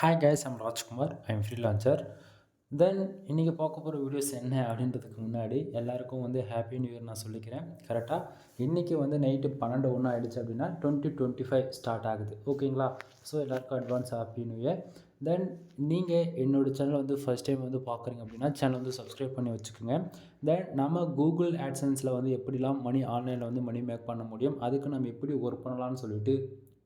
Hi guys, I'm Rajkumar. I'm freelancer. Then இன்றைக்கி பார்க்க போகிற வீடியோஸ் என்ன அப்படின்றதுக்கு முன்னாடி எல்லாருக்கும் ஹாப்பி நியூ இயர் நான் சொல்லிக்கிறேன். கரெக்டாக இன்றைக்கி நைட்டு 12:01 ஆகிடுச்சு அப்படின்னா 2025 ஸ்டார்ட் ஆகுது. ஓகேங்களா? ஸோ எல்லாருக்கும் அட்வான்ஸ் ஹாப்பி நியூ இயர். தென் நீங்கள் என்னோடய சேனல் ஃபஸ்ட் டைம் பார்க்குறீங்க அப்படின்னா சேனல் சப்ஸ்கிரைப் பண்ணி வச்சுக்கோங்க. தென் நம்ம கூகுள் ஆட்சன்ஸில் எப்படிலாம் மணி ஆன்லைனில் மணி மேக் பண்ண முடியும், அதுக்கு நம்ம எப்படி ஒர்க் பண்ணலாம்னு சொல்லிட்டு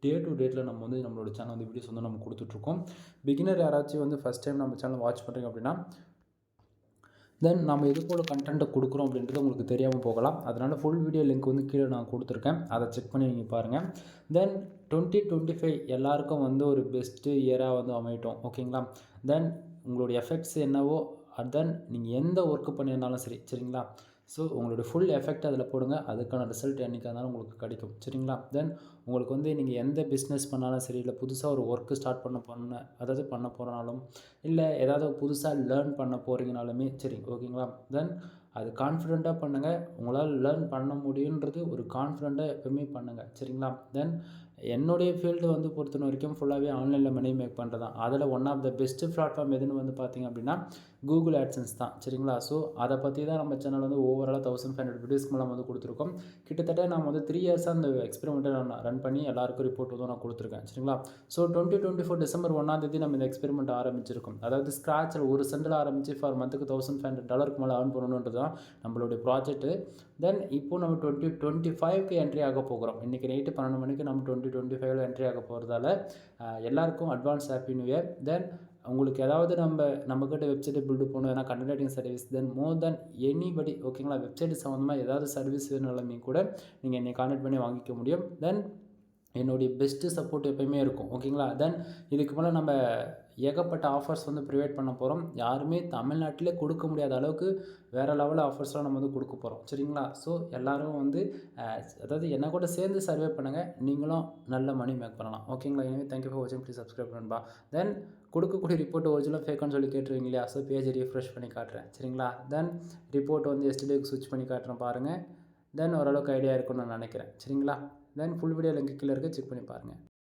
டே டு டேட்டில் நம்ம நம்மளோட சேனல் வீடியோஸ் நம்ம கொடுத்துட்ருக்கோம். பிகினர் யாராச்சும் ஃபஸ்ட் டைம் நம்ம சேனல் வாட்ச் பண்ணுறீங்க அப்படின்னா தென் நம்ம எது போல் கண்டென்ட்டை கொடுக்குறோம் அப்படின்றது உங்களுக்கு தெரியாமல் போகலாம். அதனால் ஃபுல் வீடியோ லிங்க் கீழே நான் கொடுத்துருக்கேன். அதை செக் பண்ணி நீங்கள் பாருங்கள். தென் 2025 எல்லாருக்கும் ஒரு பெஸ்ட்டு இயராக அமையட்டும். ஓகேங்களா? தென் உங்களுடைய எஃபெக்ட்ஸ் என்னவோ தென் நீங்கள் எந்த ஒர்க்கு பண்ணியிருந்தாலும் சரிங்களா? ஸோ உங்களுடைய ஃபுல் எஃபெக்ட் அதில் போடுங்க. அதுக்கான ரிசல்ட் என்றைக்கா இருந்தாலும் உங்களுக்கு கிடைக்கும். சரிங்களா? தென் உங்களுக்கு நீங்கள் எந்த பிஸ்னஸ் பண்ணாலும் சரி, இல்லை புதுசாக ஒரு ஒர்க்கு ஸ்டார்ட் பண்ண போகிறனாலும், இல்லை ஏதாவது புதுசாக லேர்ன் பண்ண போகிறீங்கனாலுமே சரி. ஓகேங்களா? தென் அது கான்ஃபிடெண்ட்டாக பண்ணுங்கள். உங்களால் லேர்ன் பண்ண முடியுன்றது ஒரு கான்ஃபிடெண்ட்டாக எப்போவுமே பண்ணுங்கள். சரிங்களா? தென் என்னுடைய ஃபீல்டு பொறுத்த வரைக்கும் ஃபுல்லாகவே ஆன்லைனில் மணி மேக் பண்ணுறது தான். அதில் one of the best platform எதுன்னு பார்த்தீங்க அப்படின்னா கூகுள் ஆட்சன்ஸ் தான். சரிங்களா? ஸோ அதை பற்றி தான் நம்ம சேனல் ஓவராலாக 1500 வீடியோஸ்க்கு மேலே கொடுத்துருக்கோம். கிட்டத்தட்ட நான் 3 இயர்ஸாக அந்த எக்ஸ்பெரிமெண்ட்டை நான் ரன் பண்ணி எல்லாருக்கும் ரிப்போர்ட் நான் கொடுத்துருக்கேன். சரிங்களா? ஸோ 2024 டிசம்பர் 1 நம்ம இந்த எக்ஸ்பெரிமெண்ட் ஆரம்பிச்சிருக்கோம். அதாவது ஸ்க்ராட்சில் ஒரு சென்டில் ஆரம்பித்து ஃபார் மந்த்துக்கு $1500 மேலே ஏர்ன் பண்ணணுன்றது தான் நம்மளுடைய ப்ராஜெக்ட்டு. தென் இப்போ நம்ம 2025க்கு என்ட்ரி ஆக போகிறோம். இன்றைக்கி நைட்டு 12 மணிக்கு நம்ம 2025ல் என்ட்ரி ஆக போகிறதால எல்லாருக்கும் அட்வான்ஸ் ஹாப்பி நியூ இயர். தென் உங்களுக்கு ஏதாவது நம்மக்கிட்ட வெப்சைட்டை பில்டு பண்ணணும், ஏன்னா கண்டென்ட் ரைட்டிங் சர்வீஸ், தென் மோர் தென் எனிபடி. ஓகேங்களா? வெப்சைட் சம்மந்தமாக ஏதாவது சர்வீஸ் வேணுனாலுமே கூட நீங்கள் என்னை கான்டாக்ட் பண்ணி வாங்கிக்க முடியும். தென் என்னுடைய பெஸ்ட்டு சப்போர்ட் எப்போயுமே இருக்கும். ஓகேங்களா? தென் இதுக்கு மேலே நம்ம ஏகப்பட்ட ஆஃபர்ஸ் ப்ரொவைட் பண்ண போகிறோம். யாருமே தமிழ்நாட்டிலே கொடுக்க முடியாத அளவுக்கு வேறு லெவலில் ஆஃபர்ஸ்லாம் நம்ம கொடுக்க போகிறோம். சரிங்களா? ஸோ எல்லோரும் அதாவது என்ன கூட சேர்ந்து சர்வே பண்ணுங்கள். நீங்களும் நல்ல மணி மேக் பண்ணலாம். ஓகேங்களா? எனவே தேங்க்யூ ஃபார் வாட்சிங். ப்ளீஸ் சப்ஸ்கிரைப் பண்ணுப்பா. தென் கொடுக்கக்கூடிய ரிப்போர்ட் ஒரிஜினல் ஃபேக்கான்னு சொல்லி கேட்டுருவீங்க இல்லையா? ஸோ பேஜ் ரீஃப்ரெஷ் பண்ணி காட்டுறேன். சரிங்களா? தென் ரிப்போர்ட் எஸ்டர்டேக்கு ஸ்விட்ச் பண்ணி காட்டுறேன் பாருங்கள். தென் ஓரளவுக்கு ஐடியா இருக்குன்னு நான் நினைக்கிறேன். சரிங்களா? தென் ஃபுல் வீடியோ லிங்க் கீழே இருக்க செக் பண்ணி பாருங்கள்.